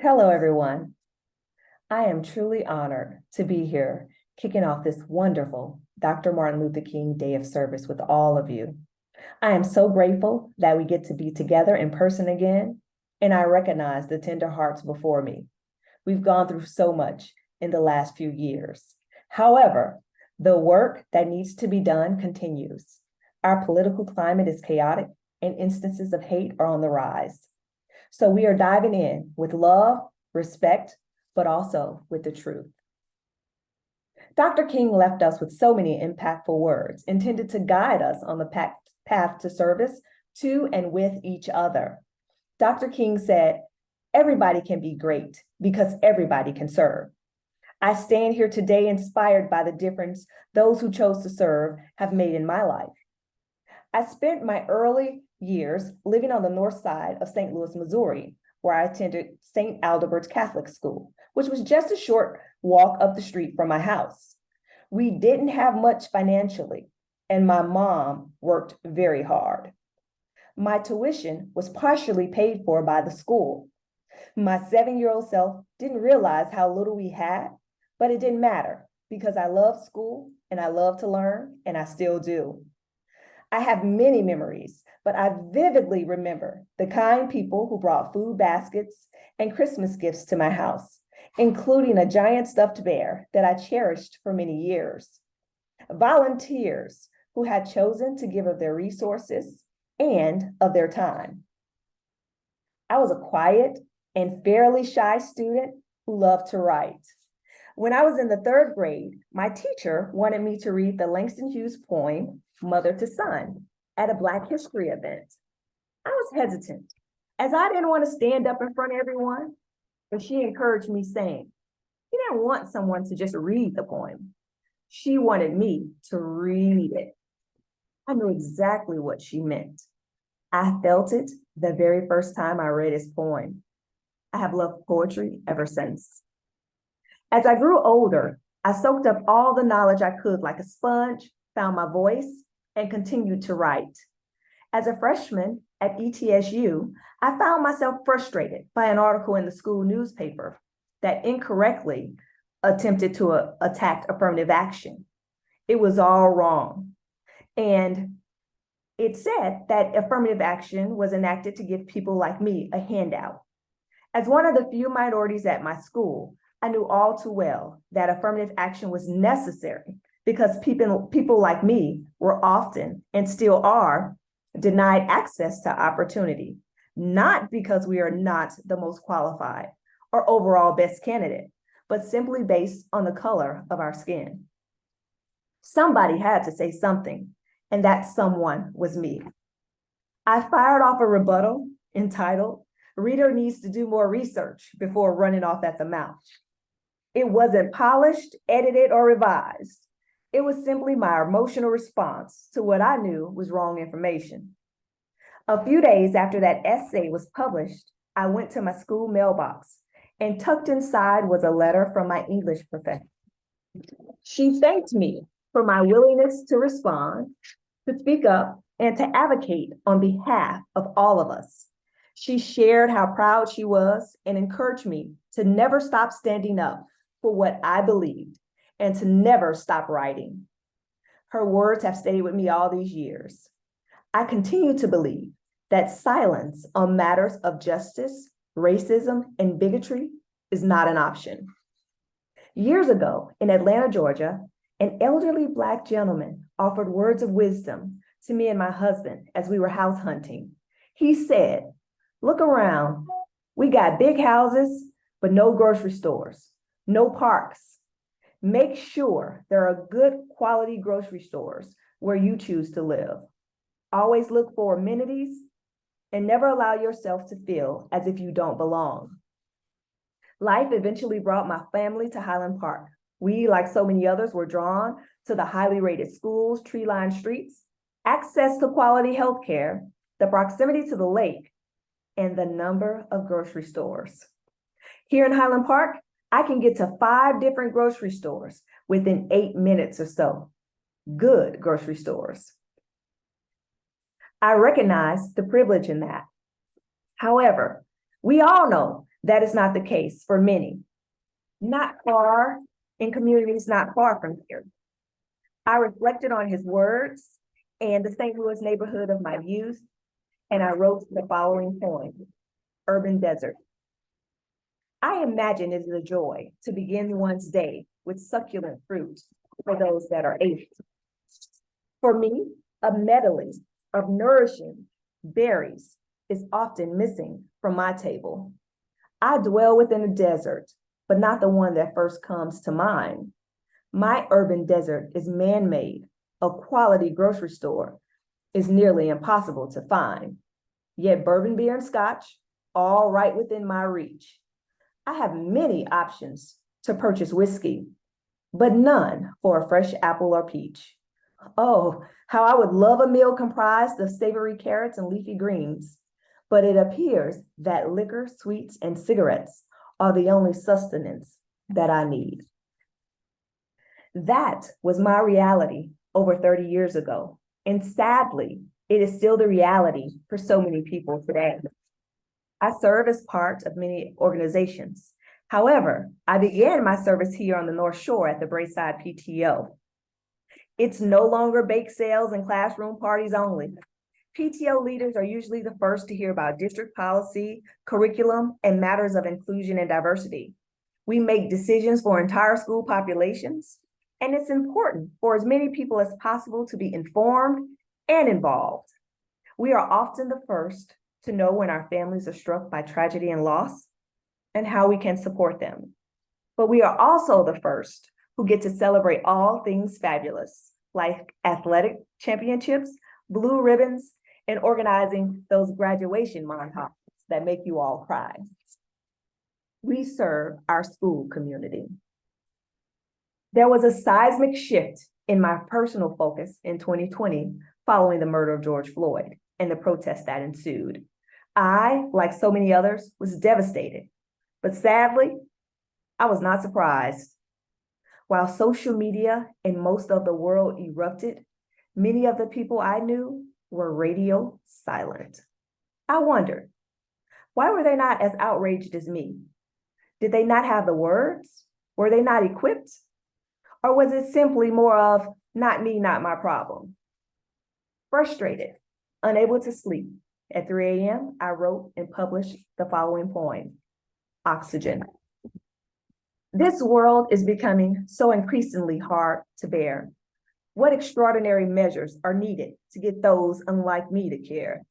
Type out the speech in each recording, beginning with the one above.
Hello, everyone. I am truly honored to be here, kicking off this wonderful Dr. Martin Luther King Day of Service with all of you. I am so grateful that we get to be together in person again, and I recognize the tender hearts before me. We've gone through so much in the last few years. However, the work that needs to be done continues. Our political climate is chaotic, and instances of hate are on the rise. So we are diving in with love, respect, but also with the truth. Dr. King left us with so many impactful words intended to guide us on the path to service to and with each other. Dr. King said, "Everybody can be great because everybody can serve." I stand here today inspired by the difference those who chose to serve have made in my life. I spent my early years living on the north side of St. Louis, Missouri, where I attended St. Alderbert's Catholic School, which was just a short walk up the street from my house. We didn't have much financially, and my mom worked very hard. My tuition was partially paid for by the school. My 7-year-old self didn't realize how little we had, but it didn't matter because I loved school and I love to learn, and I still do. I have many memories, but I vividly remember the kind people who brought food baskets and Christmas gifts to my house, including a giant stuffed bear that I cherished for many years. Volunteers who had chosen to give of their resources and of their time. I was a quiet and fairly shy student who loved to write. When I was in the 3rd grade, my teacher wanted me to read the Langston Hughes poem, Mother to Son, at a Black History event. I was hesitant, as I didn't want to stand up in front of everyone, but she encouraged me, saying, "You didn't want someone to just read the poem. She wanted me to read it." I knew exactly what she meant. I felt it the very first time I read his poem. I have loved poetry ever since. As I grew older, I soaked up all the knowledge I could like a sponge, found my voice, and continued to write. As a freshman at ETSU, I found myself frustrated by an article in the school newspaper that incorrectly attempted to attack affirmative action. It was all wrong. And it said that affirmative action was enacted to give people like me a handout. As one of the few minorities at my school, I knew all too well that affirmative action was necessary because people like me were often, and still are, denied access to opportunity, not because we are not the most qualified or overall best candidate, but simply based on the color of our skin. Somebody had to say something, and that someone was me. I fired off a rebuttal entitled, "Reader needs to do more research before running off at the mouth." It wasn't polished, edited, or revised. It was simply my emotional response to what I knew was wrong information. A few days after that essay was published, I went to my school mailbox, and tucked inside was a letter from my English professor. She thanked me for my willingness to respond, to speak up, and to advocate on behalf of all of us. She shared how proud she was and encouraged me to never stop standing up for what I believed and to never stop writing. Her words have stayed with me all these years. I continue to believe that silence on matters of justice, racism, and bigotry is not an option. Years ago in Atlanta, Georgia, an elderly Black gentleman offered words of wisdom to me and my husband as we were house hunting. He said, "Look around. We got big houses, but no grocery stores, no parks. Make sure there are good quality grocery stores where you choose to live. Always look for amenities and never allow yourself to feel as if you don't belong." Life eventually brought my family to Highland Park. We, like so many others, were drawn to the highly rated schools, tree-lined streets, access to quality healthcare, the proximity to the lake, and the number of grocery stores. Here in Highland Park, I can get to 5 different grocery stores within 8 minutes or so. Good grocery stores. I recognize the privilege in that. However, we all know That is not the case for many, not far in communities not far from here. I reflected on his words and the St. Louis neighborhood of my youth, and I wrote the following poem, Urban Desert. I imagine it is a joy to begin one's day with succulent fruit for those that are able. For me, a medley of nourishing berries is often missing from my table. I dwell within a desert, but not the one that first comes to mind. My urban desert is man-made. A quality grocery store is nearly impossible to find. Yet bourbon, beer, and scotch, all right within my reach. I have many options to purchase whiskey, but none for a fresh apple or peach. Oh, how I would love a meal comprised of savory carrots and leafy greens, but it appears that liquor, sweets, and cigarettes are the only sustenance that I need. That was my reality over 30 years ago, and sadly, it is still the reality for so many people today. I serve as part of many organizations. However, I began my service here on the North Shore at the Braeside PTO. It's no longer bake sales and classroom parties only. PTO leaders are usually the first to hear about district policy, curriculum, and matters of inclusion and diversity. We make decisions for entire school populations, and it's important for as many people as possible to be informed and involved. We are often the first to know when our families are struck by tragedy and loss and how we can support them. But we are also the first who get to celebrate all things fabulous, like athletic championships, blue ribbons, and organizing those graduation montages that make you all cry. We serve our school community. There was a seismic shift in my personal focus in 2020 following the murder of George Floyd and the protests that ensued. I, like so many others, was devastated, but sadly, I was not surprised. While social media and most of the world erupted, many of the people I knew were radio silent. I wondered, why were they not as outraged as me? Did they not have the words? Were they not equipped? Or was it simply more of, not me, not my problem? Frustrated, unable to sleep, at 3 a.m., I wrote and published the following poem, Oxygen. This world is becoming so increasingly hard to bear. What extraordinary measures are needed to get those unlike me to care?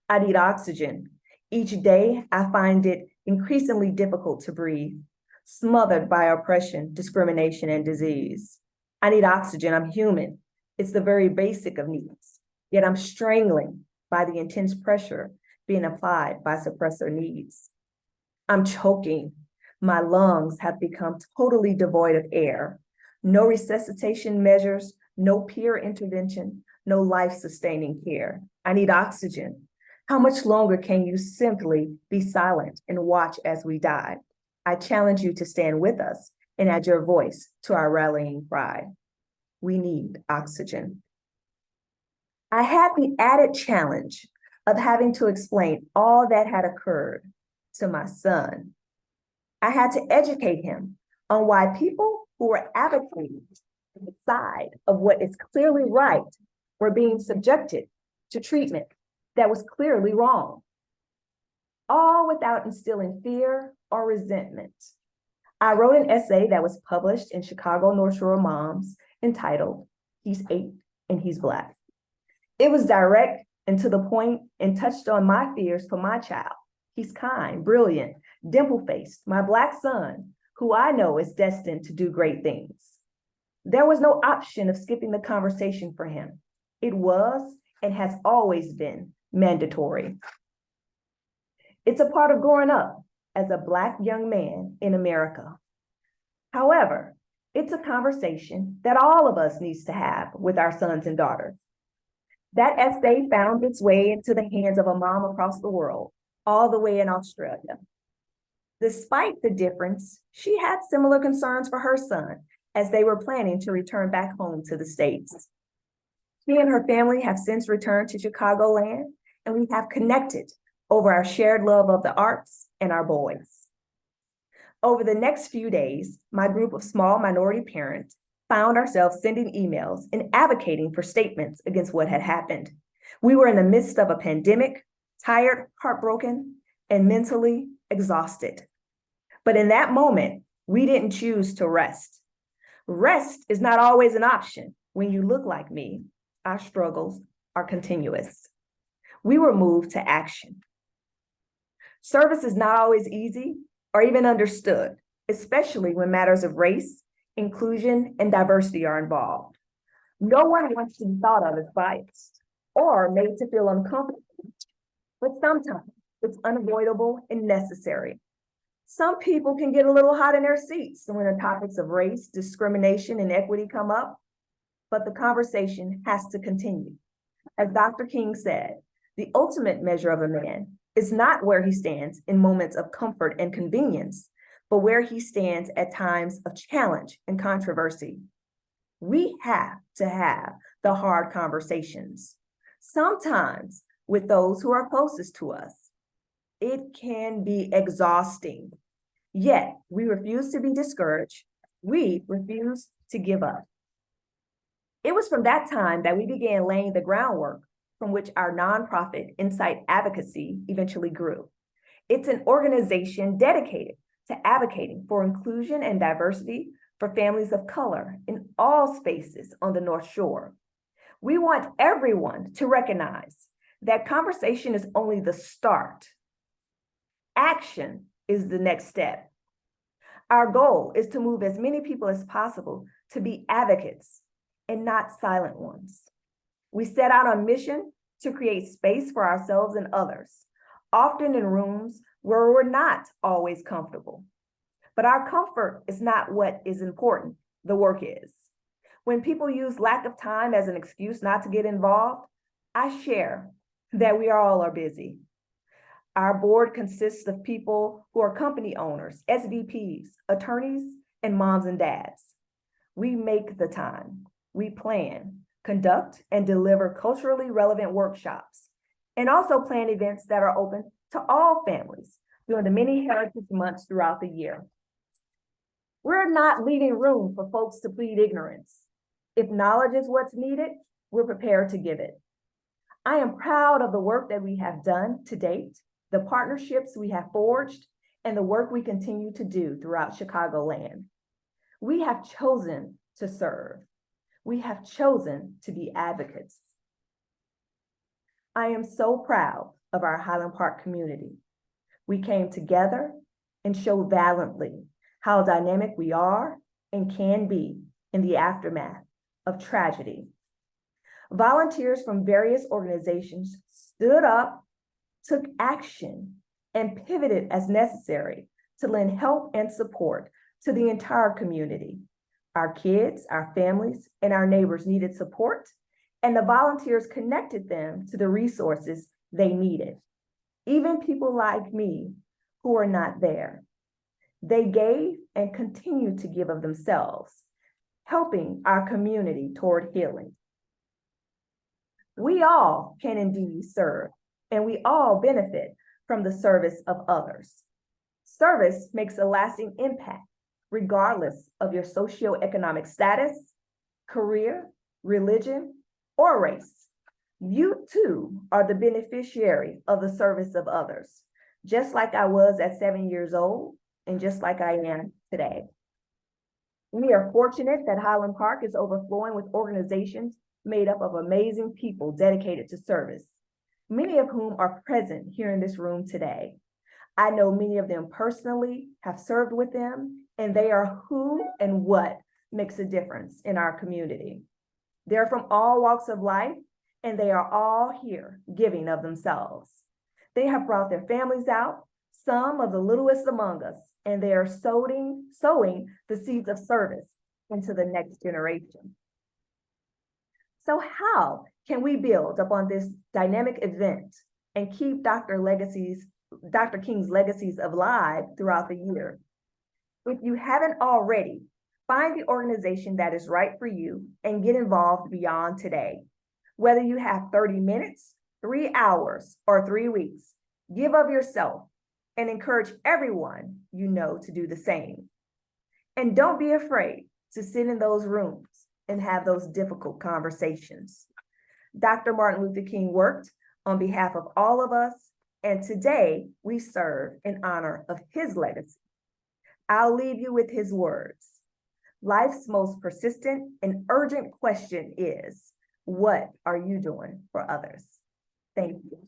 I need oxygen. Each day, I find it increasingly difficult to breathe, smothered by oppression, discrimination, and disease. I need oxygen. I'm human. It's the very basic of needs. Yet I'm strangling by the intense pressure being applied by suppressor needs. I'm choking. My lungs have become totally devoid of air. No resuscitation measures, no peer intervention, no life-sustaining care. I need oxygen. How much longer can you simply be silent and watch as we die? I challenge you to stand with us and add your voice to our rallying cry. We need oxygen. I had the added challenge of having to explain all that had occurred to my son. I had to educate him on why people who were advocating the side of what is clearly right were being subjected to treatment that was clearly wrong, all without instilling fear or resentment. I wrote an essay that was published in Chicago North Shore Moms entitled, He's 8 and He's Black. It was direct and to the point and touched on my fears for my child. He's kind, brilliant, dimple-faced, my Black son, who I know is destined to do great things. There was no option of skipping the conversation for him. It was and has always been mandatory. It's a part of growing up as a Black young man in America. However, it's a conversation that all of us needs to have with our sons and daughters. That essay found its way into the hands of a mom across the world, all the way in Australia. Despite the difference, she had similar concerns for her son as they were planning to return back home to the States. She and her family have since returned to Chicagoland, and we have connected over our shared love of the arts and our boys. Over the next few days, my group of small minority parents found ourselves sending emails and advocating for statements against what had happened. We were in the midst of a pandemic, tired, heartbroken, and mentally exhausted. But in that moment, we didn't choose to rest. Rest is not always an option when you look like me. Our struggles are continuous. We were moved to action. Service is not always easy or even understood, especially when matters of race, inclusion, and diversity are involved. No one wants to be thought of as biased or made to feel uncomfortable, but sometimes it's unavoidable and necessary. Some people can get a little hot in their seats when the topics of race, discrimination, and equity come up, but the conversation has to continue. As Dr. King said, the ultimate measure of a man is not where he stands in moments of comfort and convenience, but where he stands at times of challenge and controversy. We have to have the hard conversations, sometimes with those who are closest to us. It can be exhausting, yet we refuse to be discouraged. We refuse to give up. It was from that time that we began laying the groundwork from which our nonprofit Insight Advocacy eventually grew. It's an organization dedicated to advocating for inclusion and diversity for families of color in all spaces on the North Shore. We want everyone to recognize that conversation is only the start. Action is the next step. Our goal is to move as many people as possible to be advocates and not silent ones. We set out on a mission to create space for ourselves and others, often in rooms where we're not always comfortable. But our comfort is not what is important, the work is. When people use lack of time as an excuse not to get involved, I share that we all are busy. Our board consists of people who are company owners, SVPs, attorneys, and moms and dads. We make the time, we plan, conduct, and deliver culturally relevant workshops, and also plan events that are open to all families during the many heritage months throughout the year. We're not leaving room for folks to plead ignorance. If knowledge is what's needed, we're prepared to give it. I am proud of the work that we have done to date, the partnerships we have forged, and the work we continue to do throughout Chicagoland. We have chosen to serve. We have chosen to be advocates. I am so proud of our Highland Park community. We came together and showed valiantly how dynamic we are and can be in the aftermath of tragedy. Volunteers from various organizations stood up, took action, and pivoted as necessary to lend help and support to the entire community. Our kids, our families, and our neighbors needed support, and the volunteers connected them to the resources they needed. Even people like me who are not there. They gave and continue to give of themselves, helping our community toward healing. We all can indeed serve, and we all benefit from the service of others. Service makes a lasting impact, regardless of your socioeconomic status, career, religion, or race. You too are the beneficiary of the service of others, just like I was at 7 years old, and just like I am today. We are fortunate that Highland Park is overflowing with organizations made up of amazing people dedicated to service, many of whom are present here in this room today. I know many of them personally, have served with them, and they are who and what makes a difference in our community. They're from all walks of life, and they are all here giving of themselves. They have brought their families out, some of the littlest among us, and they are sowing the seeds of service into the next generation. So how can we build upon this dynamic event and keep Dr. King's legacies alive throughout the year? If you haven't already, find the organization that is right for you and get involved beyond today. Whether you have 30 minutes, 3 hours, or 3 weeks, give of yourself and encourage everyone you know to do the same. And don't be afraid to sit in those rooms and have those difficult conversations. Dr. Martin Luther King worked on behalf of all of us, and today we serve in honor of his legacy. I'll leave you with his words. Life's most persistent and urgent question is, what are you doing for others? Thank you.